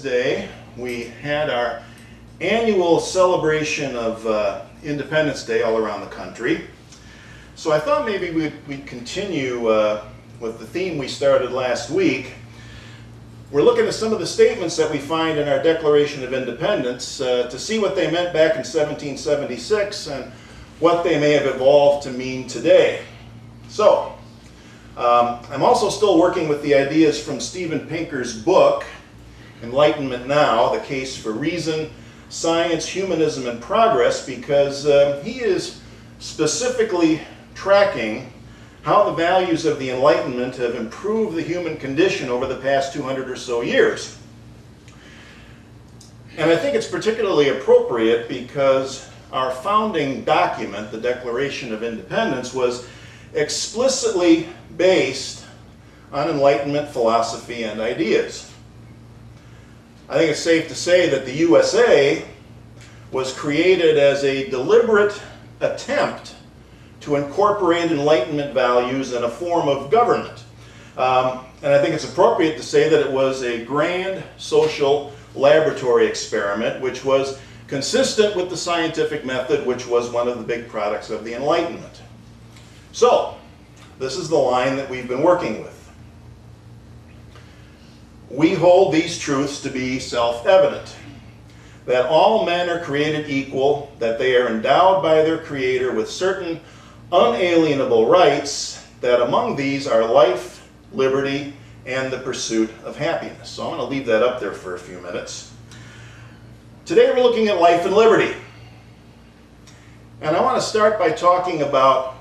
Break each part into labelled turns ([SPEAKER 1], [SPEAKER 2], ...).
[SPEAKER 1] Day, we had our annual celebration of Independence Day all around the country. So I thought maybe we'd continue with the theme we started last week. We're looking at some of the statements that we find in our Declaration of Independence to see what they meant back in 1776 and what they may have evolved to mean today. So, I'm also still working with the ideas from Steven Pinker's book, Enlightenment Now, The Case for Reason, Science, Humanism, and Progress, because he is specifically tracking how the values of the Enlightenment have improved the human condition over the past 200 or so years. And I think it's particularly appropriate because our founding document, the Declaration of Independence, was explicitly based on Enlightenment philosophy and ideas. I think it's safe to say that the USA was created as a deliberate attempt to incorporate Enlightenment values in a form of government. And I think it's appropriate to say that it was a grand social laboratory experiment which was consistent with the scientific method, which was one of the big products of the Enlightenment. So, this is the line that we've been working with. We hold these truths to be self-evident, that all men are created equal, that they are endowed by their Creator with certain unalienable rights, that among these are life, liberty, and the pursuit of happiness. So I'm going to leave that up there for a few minutes. Today we're looking at life and liberty. And I want to start by talking about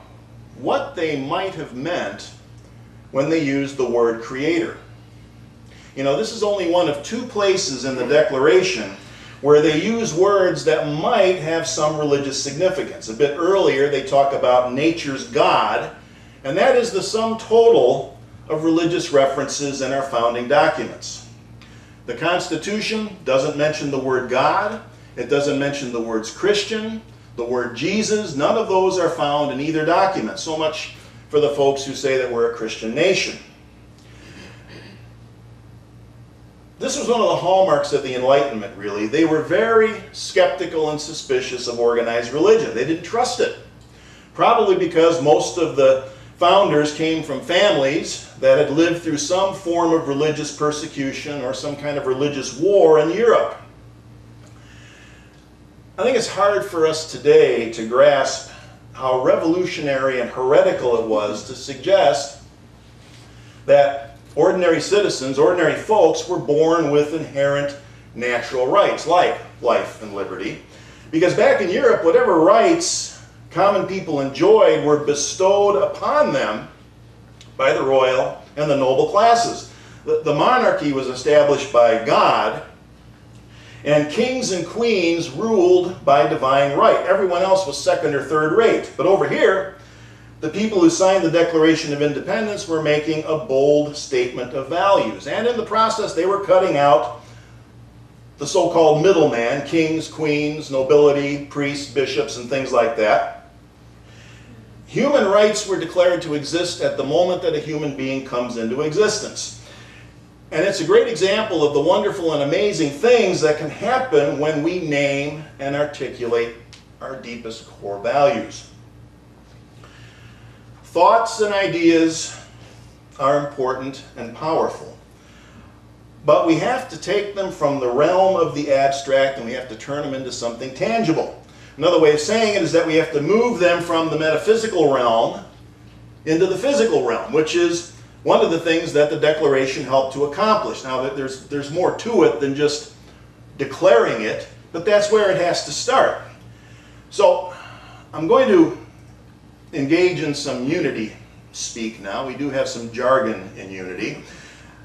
[SPEAKER 1] what they might have meant when they used the word Creator. You know, this is only one of two places in the Declaration where they use words that might have some religious significance. A bit earlier, they talk about nature's God, and that is the sum total of religious references in our founding documents. The Constitution doesn't mention the word God, it doesn't mention the words Christian, the word Jesus. None of those are found in either document. So much for the folks who say that we're a Christian nation. This was one of the hallmarks of the Enlightenment, really. They were very skeptical and suspicious of organized religion. They didn't trust it. Probably because most of the founders came from families that had lived through some form of religious persecution or some kind of religious war in Europe. I think it's hard for us today to grasp how revolutionary and heretical it was to suggest that ordinary citizens, ordinary folks, were born with inherent natural rights, like life and liberty. Because back in Europe, whatever rights common people enjoyed were bestowed upon them by the royal and the noble classes. The monarchy was established by God, and kings and queens ruled by divine right. Everyone else was second or third rate. But over here, the people who signed the Declaration of Independence were making a bold statement of values. And in the process, they were cutting out the so-called middleman, kings, queens, nobility, priests, bishops, and things like that. Human rights were declared to exist at the moment that a human being comes into existence. And it's a great example of the wonderful and amazing things that can happen when we name and articulate our deepest core values. Thoughts and ideas are important and powerful, but we have to take them from the realm of the abstract and we have to turn them into something tangible. Another way of saying it is that we have to move them from the metaphysical realm into the physical realm, which is one of the things that the Declaration helped to accomplish. Now, there's more to it than just declaring it, but that's where it has to start. So, I'm going to engage in some unity speak now. We do have some jargon in unity.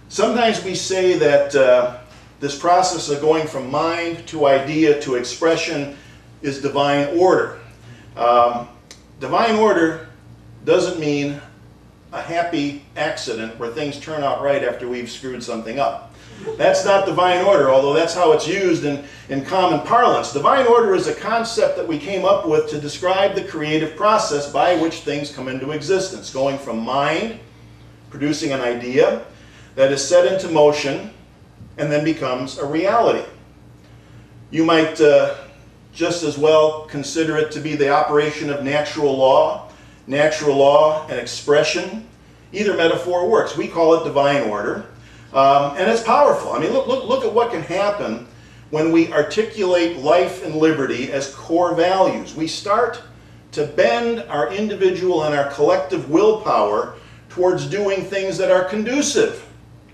[SPEAKER 1] Sometimes we say that this process of going from mind to idea to expression is divine order. Divine order doesn't mean a happy accident where things turn out right after we've screwed something up. That's not divine order, although that's how it's used in common parlance. Divine order is a concept that we came up with to describe the creative process by which things come into existence, going from mind, producing an idea that is set into motion, and then becomes a reality. You might just as well consider it to be the operation of natural law and expression. Either metaphor works. We call it divine order, and it's powerful. I mean, look at what can happen when we articulate life and liberty as core values. We start to bend our individual and our collective willpower towards doing things that are conducive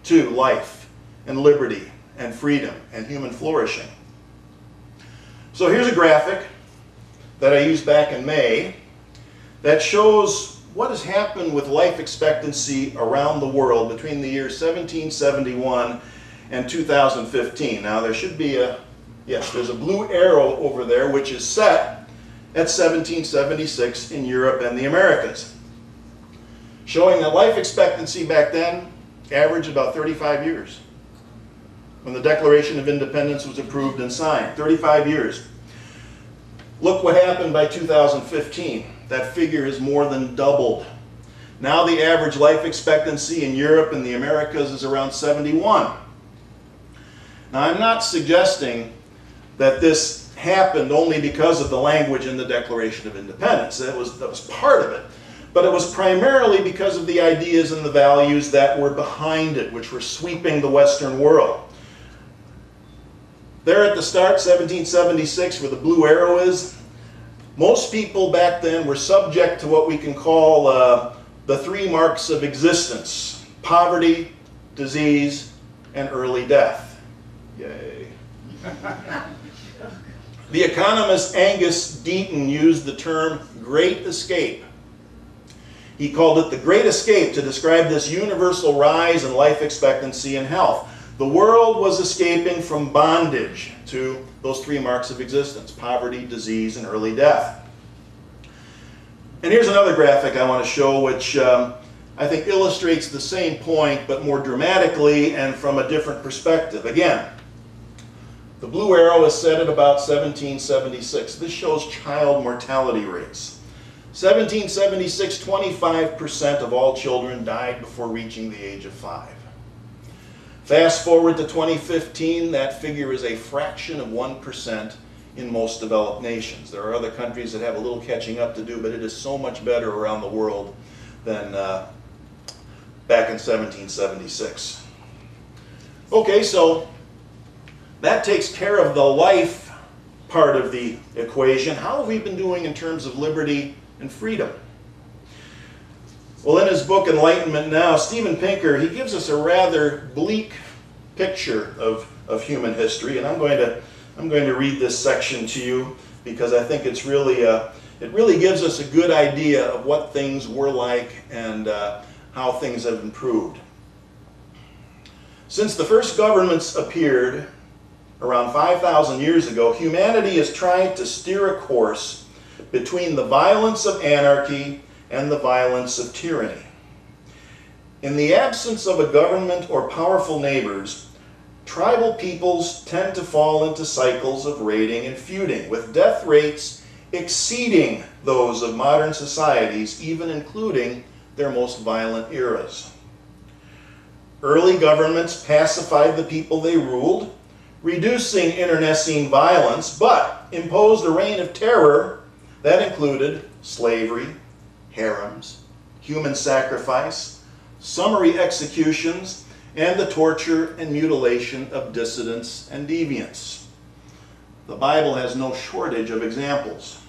[SPEAKER 1] to life and liberty and freedom and human flourishing. So here's a graphic that I used back in May that shows what has happened with life expectancy around the world between the years 1771 and 2015. Now there should be there's a blue arrow over there which is set at 1776 in Europe and the Americas, showing that life expectancy back then averaged about 35 years. When the Declaration of Independence was approved and signed, 35 years. Look what happened by 2015. That figure has more than doubled. Now the average life expectancy in Europe and the Americas is around 71. Now I'm not suggesting that this happened only because of the language in the Declaration of Independence. That was part of it. But it was primarily because of the ideas and the values that were behind it, which were sweeping the Western world. There at the start, 1776, where the blue arrow is, most people back then were subject to what we can call the three marks of existence: poverty, disease, and early death. Yay. The economist Angus Deaton used the term Great Escape. He called it the Great Escape to describe this universal rise in life expectancy and health. The world was escaping from bondage to those three marks of existence: poverty, disease, and early death. And here's another graphic I want to show which I think illustrates the same point but more dramatically and from a different perspective. Again, the blue arrow is set at about 1776. This shows child mortality rates. 1776, 25% of all children died before reaching the age of 5. Fast forward to 2015, that figure is a fraction of 1% in most developed nations. There are other countries that have a little catching up to do, but it is so much better around the world than back in 1776. Okay, so that takes care of the life part of the equation. How have we been doing in terms of liberty and freedom? Well, in his book Enlightenment Now, Steven Pinker, he gives us a rather bleak picture of human history, and I'm going to read this section to you because I think it's really it really gives us a good idea of what things were like and how things have improved. Since the first governments appeared around 5,000 years ago, humanity has tried to steer a course between the violence of anarchy and the violence of tyranny. In the absence of a government or powerful neighbors, tribal peoples tend to fall into cycles of raiding and feuding, with death rates exceeding those of modern societies, even including their most violent eras. Early governments pacified the people they ruled, reducing internecine violence, but imposed a reign of terror that included slavery, harems, human sacrifice, summary executions, and the torture and mutilation of dissidents and deviants. The Bible has no shortage of examples.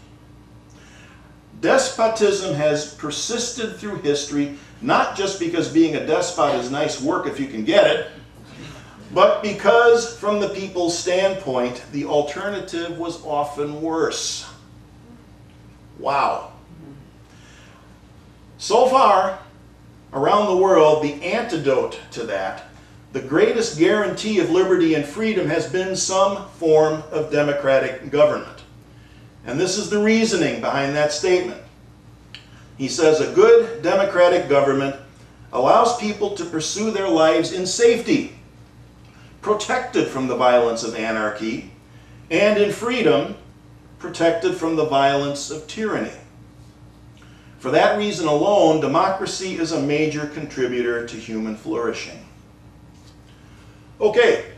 [SPEAKER 1] Despotism has persisted through history, not just because being a despot is nice work if you can get it, but because, from the people's standpoint, the alternative was often worse. Wow. So far, around the world, the antidote to that, the greatest guarantee of liberty and freedom, has been some form of democratic government. And this is the reasoning behind that statement. He says, a good democratic government allows people to pursue their lives in safety, protected from the violence of anarchy, and in freedom, protected from the violence of tyranny. For that reason alone, democracy is a major contributor to human flourishing. Okay,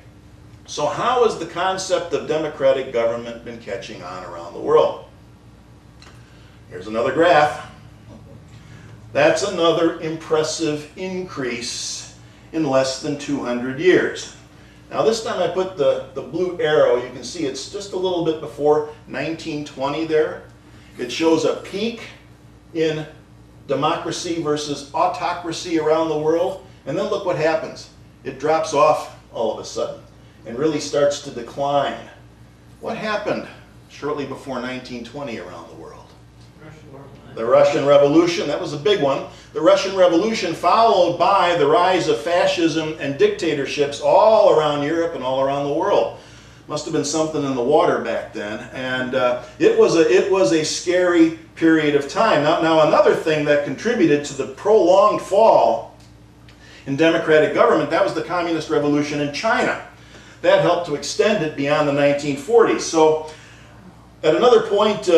[SPEAKER 1] So how has the concept of democratic government been catching on around the world? Here's another graph. That's another impressive increase in less than 200 years. Now this time I put the blue arrow, you can see it's just a little bit before 1920 there. It shows a peak in democracy versus autocracy around the world, and then look what happens. It drops off all of a sudden and really starts to decline. What happened shortly before 1920 around the world? The Russian Revolution, that was a big one. The Russian Revolution followed by the rise of fascism and dictatorships all around Europe and all around the world. Must have been something in the water back then, and it was a scary period of time. Now another thing that contributed to the prolonged fall in democratic government, that was the Communist Revolution in China. That helped to extend it beyond the 1940s. So at another point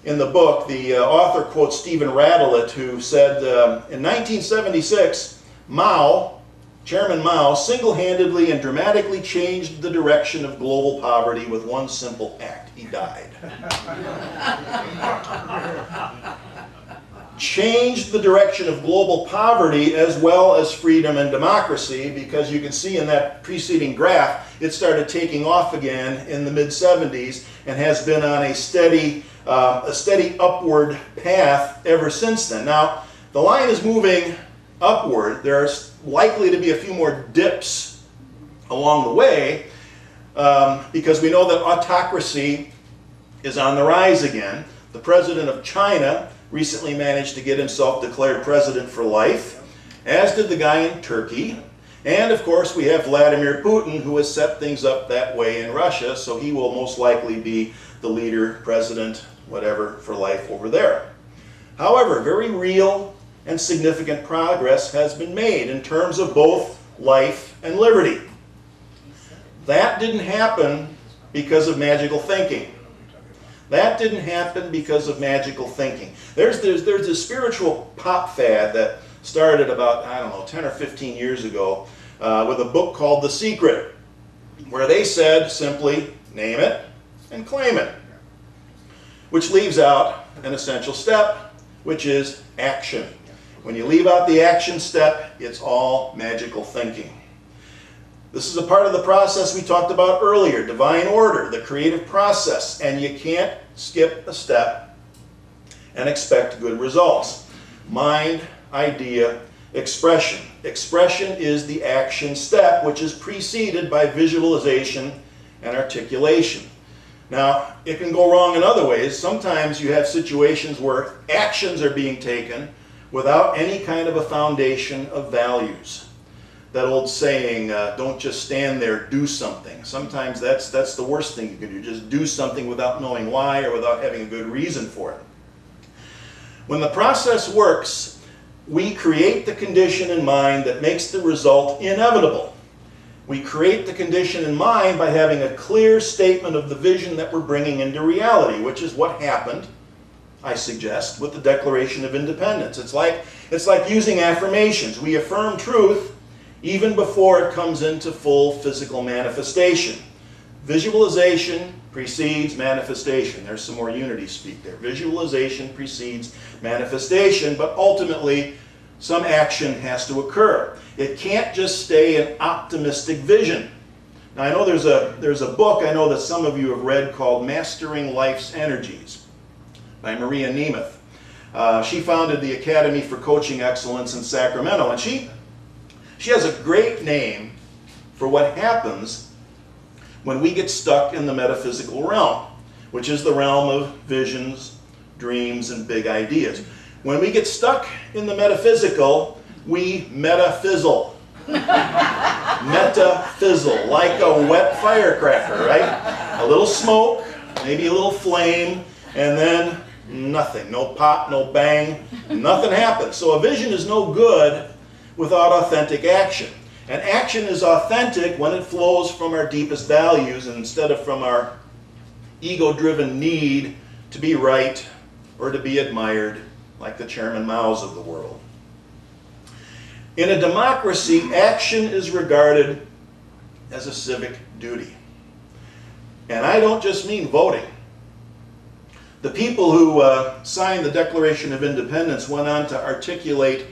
[SPEAKER 1] in the book, the author quotes Stephen Radelet, who said, in 1976, Chairman Mao single-handedly and dramatically changed the direction of global poverty with one simple act. He died. Changed the direction of global poverty as well as freedom and democracy, because you can see in that preceding graph, it started taking off again in the mid-70s and has been on a steady upward path ever since then. Now, the line is moving upward. There's likely to be a few more dips along the way because we know that autocracy is on the rise again. The president of China recently managed to get himself declared president for life, as did the guy in Turkey. And of course we have Vladimir Putin, who has set things up that way in Russia, so he will most likely be the leader, president, whatever, for life over there. However, very real and significant progress has been made in terms of both life and liberty. That didn't happen because of magical thinking. That didn't happen because of magical thinking. There's a spiritual pop fad that started about, 10 or 15 years ago with a book called The Secret, where they said simply, name it and claim it, which leaves out an essential step, which is action. When you leave out the action step, it's all magical thinking. This is a part of the process we talked about earlier, divine order, the creative process, and you can't skip a step and expect good results. Mind, idea, expression. Expression is the action step, which is preceded by visualization and articulation. Now, it can go wrong in other ways. Sometimes you have situations where actions are being taken without any kind of a foundation of values. That old saying, don't just stand there, do something. Sometimes that's the worst thing you can do. Just do something without knowing why or without having a good reason for it. When the process works, we create the condition in mind that makes the result inevitable. We create the condition in mind by having a clear statement of the vision that we're bringing into reality, which is what happened, I suggest, with the Declaration of Independence. It's like using affirmations. We affirm truth even before it comes into full physical manifestation. Visualization precedes manifestation. There's some more unity speak there. Visualization precedes manifestation, but ultimately some action has to occur. It can't just stay an optimistic vision. Now I know there's a book I know that some of you have read called Mastering Life's Energies by Maria Nemeth. She founded the Academy for Coaching Excellence in Sacramento, and she has a great name for what happens when we get stuck in the metaphysical realm, which is the realm of visions, dreams, and big ideas. When we get stuck in the metaphysical, we metafizzle. Metafizzle, like a wet firecracker, right? A little smoke, maybe a little flame, and then nothing. No pop, no bang, nothing happens. So a vision is no good without authentic action. And action is authentic when it flows from our deepest values and instead of from our ego-driven need to be right or to be admired, like the Chairman Maos of the world. In a democracy, action is regarded as a civic duty. And I don't just mean voting. The people who signed the Declaration of Independence went on to articulate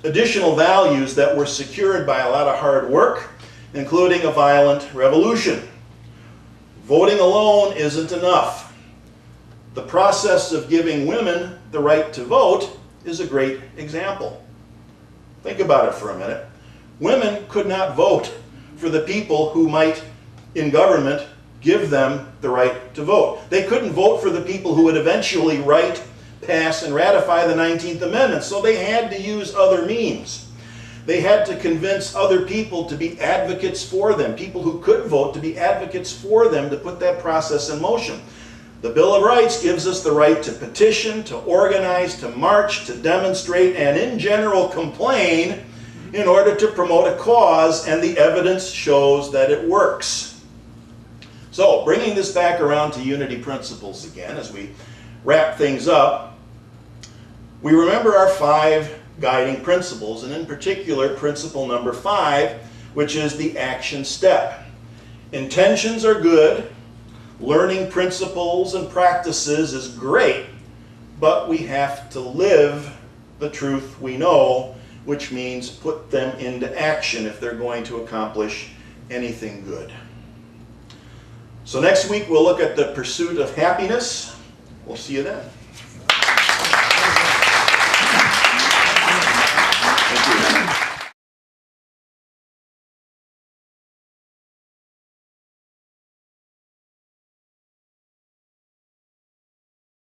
[SPEAKER 1] additional values that were secured by a lot of hard work, including a violent revolution. Voting alone isn't enough. The process of giving women the right to vote is a great example. Think about it for a minute. Women could not vote for the people who might, in government, give them the right to vote. They couldn't vote for the people who would eventually write, pass, and ratify the 19th Amendment, so they had to use other means. They had to convince other people to be advocates for them, people who could vote to be advocates for them to put that process in motion. The Bill of Rights gives us the right to petition, to organize, to march, to demonstrate, and in general complain in order to promote a cause, and the evidence shows that it works. So, bringing this back around to unity principles again as we wrap things up, we remember our 5 guiding principles, and in particular principle number 5, which is the action step. Intentions are good, learning principles and practices is great, but we have to live the truth we know, which means put them into action if they're going to accomplish anything good. So next week we'll look at the pursuit of happiness. We'll see you then.